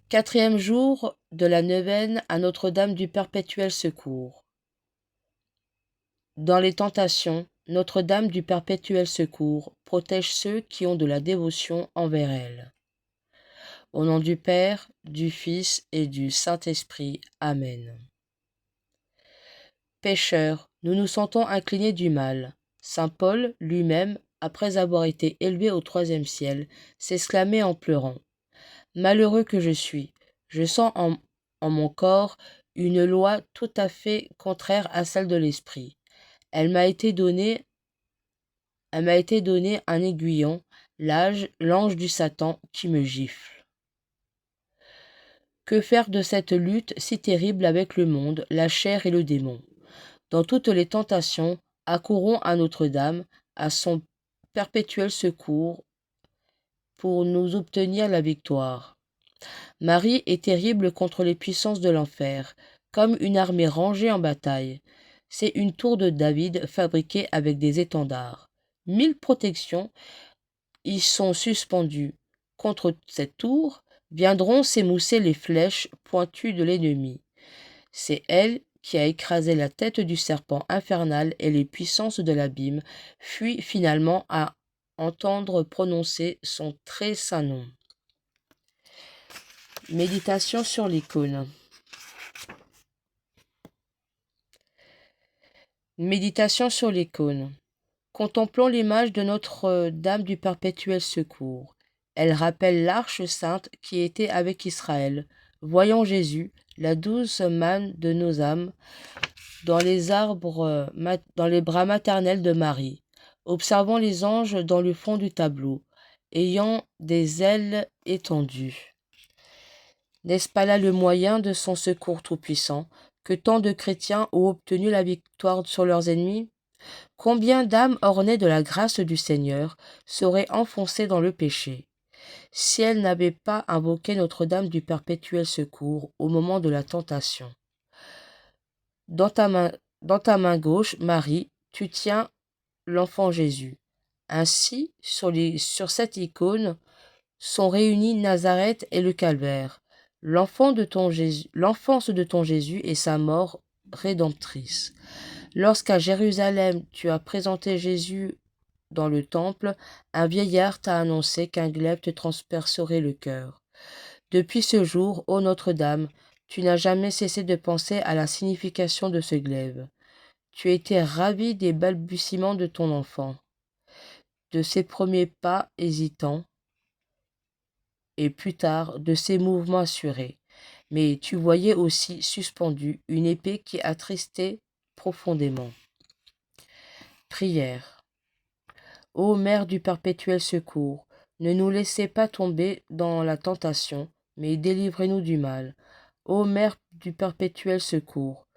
Quatrième jour de la neuvaine à Notre-Dame du Perpétuel Secours. Dans les tentations, Notre-Dame du Perpétuel Secours protège ceux qui ont de la dévotion envers elle. Au nom du Père, du Fils et du Saint-Esprit. Amen. Pécheurs, nous nous sentons inclinés du mal. Saint Paul, lui-même, après avoir été élevé au troisième ciel, s'exclamait en pleurant. Malheureux que je suis, je sens en mon corps une loi tout à fait contraire à celle de l'esprit. Elle m'a été donnée un aiguillon, l'ange du Satan qui me gifle. Que faire de cette lutte si terrible avec le monde, la chair et le démon? Dans toutes les tentations, accourons à Notre-Dame, à son perpétuel secours, pour nous obtenir la victoire. Marie est terrible contre les puissances de l'enfer, comme une armée rangée en bataille. C'est une tour de David fabriquée avec des étendards. 1000 protections y sont suspendues. Contre cette tour viendront s'émousser les flèches pointues de l'ennemi. C'est elle qui a écrasé la tête du serpent infernal et les puissances de l'abîme fuient finalement à entendre prononcer son très saint nom. Méditation sur l'icône. Méditation sur l'icône. Contemplons l'image de Notre-Dame du Perpétuel Secours. Elle rappelle l'Arche sainte qui était avec Israël. Voyons Jésus, la douce manne de nos âmes, dans les bras maternels de Marie. Observons les anges dans le fond du tableau, ayant des ailes étendues. N'est-ce pas là le moyen de son secours tout-puissant, que tant de chrétiens ont obtenu la victoire sur leurs ennemis? Combien d'âmes ornées de la grâce du Seigneur seraient enfoncées dans le péché, si elles n'avaient pas invoqué Notre-Dame du Perpétuel Secours au moment de la tentation? Dans ta main gauche, Marie, tu tiens l'enfant Jésus. Ainsi, sur cette icône, sont réunis Nazareth et le Calvaire, l'enfance de ton Jésus et sa mort rédemptrice. Lorsqu'à Jérusalem tu as présenté Jésus dans le temple, un vieillard t'a annoncé qu'un glaive te transpercerait le cœur. Depuis ce jour, ô Notre-Dame, tu n'as jamais cessé de penser à la signification de ce glaive. Tu étais ravie des balbutiements de ton enfant, de ses premiers pas hésitants, et plus tard de ses mouvements assurés. Mais tu voyais aussi suspendue une épée qui attristait profondément. Prière. Ô Mère du perpétuel secours, ne nous laissez pas tomber dans la tentation, mais délivrez-nous du mal. Ô Mère du perpétuel secours,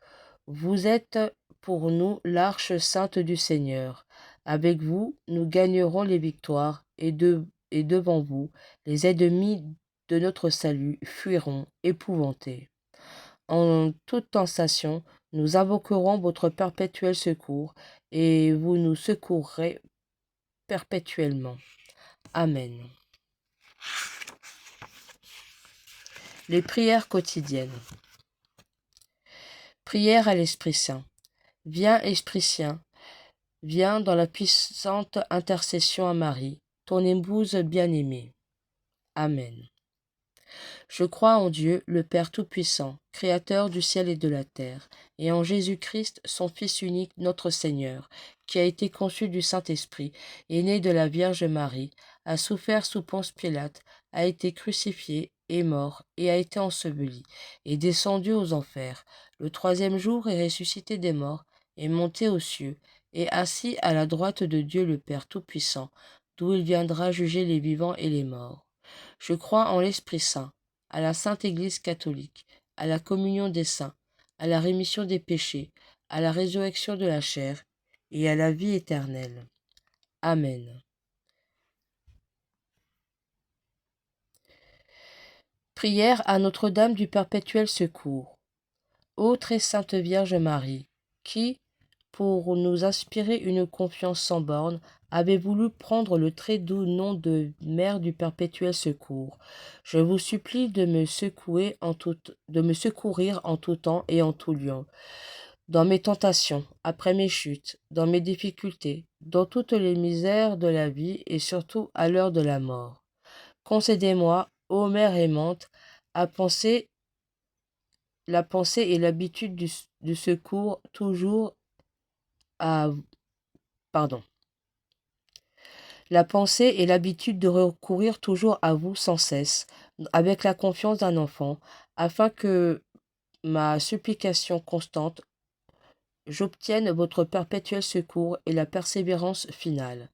vous êtes pour nous l'arche sainte du Seigneur. Avec vous, nous gagnerons les victoires, et devant vous, les ennemis de notre salut fuiront épouvantés. En toute tentation, nous invoquerons votre perpétuel secours, et vous nous secourrez perpétuellement. Amen. Les prières quotidiennes. Prière à l'Esprit Saint. Viens, Esprit Saint, viens dans la puissante intercession à Marie, ton épouse bien-aimée. Amen. Je crois en Dieu, le Père Tout-Puissant, Créateur du ciel et de la terre, et en Jésus-Christ, son Fils unique, notre Seigneur, qui a été conçu du Saint-Esprit, est né de la Vierge Marie, a souffert sous Ponce Pilate, a été crucifié, est mort, et a été enseveli, est descendu aux enfers. Le troisième jour est ressuscité des morts, est monté aux cieux, et assis à la droite de Dieu le Père Tout-Puissant, d'où il viendra juger les vivants et les morts. Je crois en l'Esprit Saint, à la Sainte Église catholique, à la communion des saints, à la rémission des péchés, à la résurrection de la chair et à la vie éternelle. Amen. Prière à Notre-Dame du Perpétuel Secours. Ô très sainte Vierge Marie, qui, pour nous inspirer une confiance sans bornes, avez voulu prendre le très doux nom de Mère du Perpétuel Secours. Je vous supplie de me secourir en tout temps et en tout lieu, dans mes tentations, après mes chutes, dans mes difficultés, dans toutes les misères de la vie et surtout à l'heure de la mort. Concédez-moi, ô Mère aimante, à penser la pensée et l'habitude du secours toujours à pardon. La pensée et l'habitude de recourir toujours à vous sans cesse, avec la confiance d'un enfant, afin que ma supplication constante, j'obtienne votre perpétuel secours et la persévérance finale.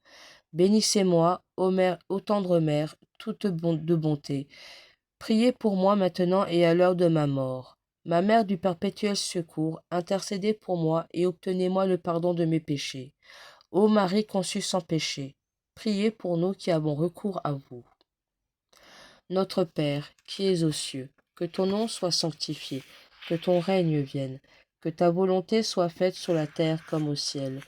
Bénissez-moi, ô tendre Mère, de bonté. Priez pour moi maintenant et à l'heure de ma mort. Ma Mère du perpétuel secours, intercédez pour moi et obtenez-moi le pardon de mes péchés. Ô Marie conçue sans péché, priez pour nous qui avons recours à vous. Notre Père, qui es aux cieux, que ton nom soit sanctifié, que ton règne vienne, que ta volonté soit faite sur la terre comme au ciel.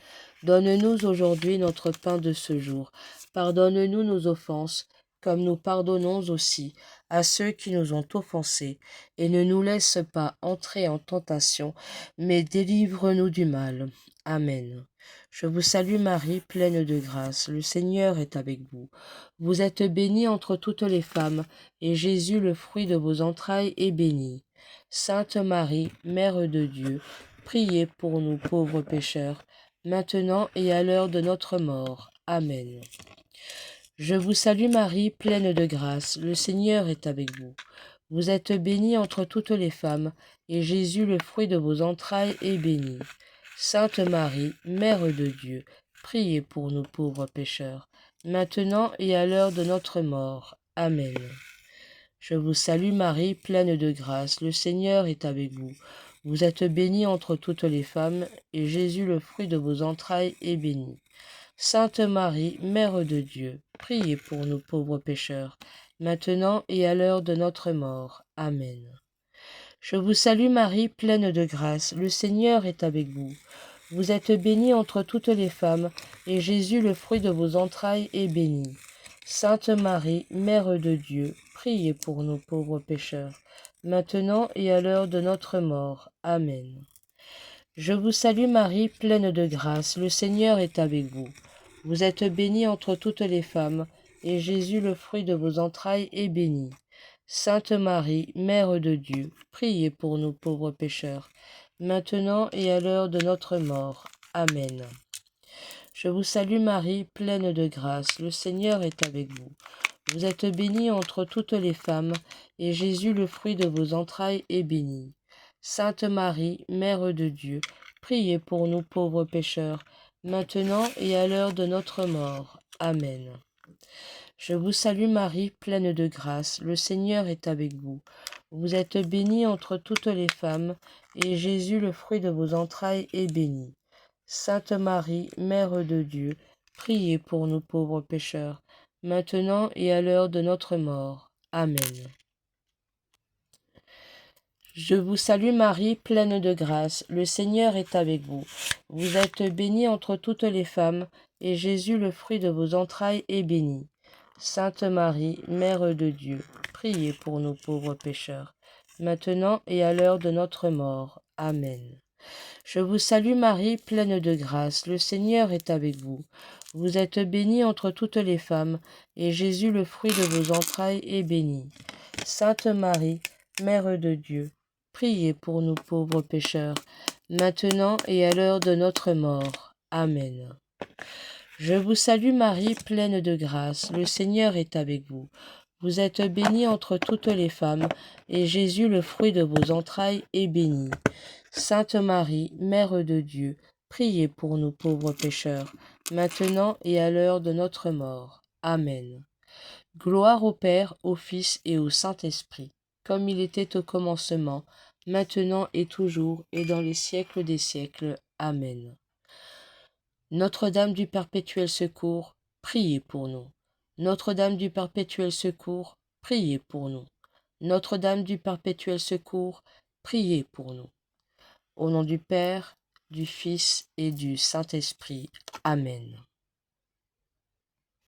Donne-nous aujourd'hui notre pain de ce jour. Pardonne-nous nos offenses, comme nous pardonnons aussi à ceux qui nous ont offensés. Et ne nous laisse pas entrer en tentation, mais délivre-nous du mal. Amen. Je vous salue Marie, pleine de grâce, le Seigneur est avec vous. Vous êtes bénie entre toutes les femmes, et Jésus, le fruit de vos entrailles, est béni. Sainte Marie, Mère de Dieu, priez pour nous pauvres pécheurs, maintenant et à l'heure de notre mort. Amen. Je vous salue Marie, pleine de grâce, le Seigneur est avec vous. Vous êtes bénie entre toutes les femmes, et Jésus, le fruit de vos entrailles, est béni. Sainte Marie, Mère de Dieu, priez pour nous pauvres pécheurs, maintenant et à l'heure de notre mort. Amen. Je vous salue Marie, pleine de grâce, le Seigneur est avec vous. Vous êtes bénie entre toutes les femmes, et Jésus, le fruit de vos entrailles, est béni. Sainte Marie, Mère de Dieu, priez pour nous pauvres pécheurs, maintenant et à l'heure de notre mort. Amen. Je vous salue Marie, pleine de grâce, le Seigneur est avec vous. Vous êtes bénie entre toutes les femmes, et Jésus, le fruit de vos entrailles, est béni. Sainte Marie, Mère de Dieu, priez pour nous pauvres pécheurs, maintenant et à l'heure de notre mort. Amen. Je vous salue Marie, pleine de grâce, le Seigneur est avec vous. Vous êtes bénie entre toutes les femmes, et Jésus, le fruit de vos entrailles, est béni. Sainte Marie, Mère de Dieu, priez pour nous pauvres pécheurs, maintenant et à l'heure de notre mort. Amen. Je vous salue Marie, pleine de grâce, le Seigneur est avec vous. Vous êtes bénie entre toutes les femmes, et Jésus, le fruit de vos entrailles, est béni. Sainte Marie, Mère de Dieu, priez pour nous pauvres pécheurs, maintenant et à l'heure de notre mort. Amen. Je vous salue Marie, pleine de grâce, le Seigneur est avec vous. Vous êtes bénie entre toutes les femmes, et Jésus, le fruit de vos entrailles, est béni. Sainte Marie, Mère de Dieu, priez pour nous pauvres pécheurs, maintenant et à l'heure de notre mort. Amen. Je vous salue Marie, pleine de grâce, le Seigneur est avec vous. Vous êtes bénie entre toutes les femmes, et Jésus, le fruit de vos entrailles, est béni. Sainte Marie, Mère de Dieu, priez pour nous pauvres pécheurs, maintenant et à l'heure de notre mort. Amen. Je vous salue Marie, pleine de grâce, le Seigneur est avec vous. Vous êtes bénie entre toutes les femmes, et Jésus, le fruit de vos entrailles, est béni. Sainte Marie, Mère de Dieu, priez pour nous pauvres pécheurs, maintenant et à l'heure de notre mort. Amen. Je vous salue Marie, pleine de grâce, le Seigneur est avec vous. Vous êtes bénie entre toutes les femmes, et Jésus, le fruit de vos entrailles, est béni. Sainte Marie, Mère de Dieu, priez pour nous pauvres pécheurs, maintenant et à l'heure de notre mort. Amen. Gloire au Père, au Fils et au Saint-Esprit, comme il était au commencement, maintenant et toujours, et dans les siècles des siècles. Amen. Notre-Dame du Perpétuel Secours, priez pour nous. Notre-Dame du Perpétuel Secours, priez pour nous. Notre-Dame du Perpétuel Secours, priez pour nous. Au nom du Père, du Fils et du Saint-Esprit. Amen.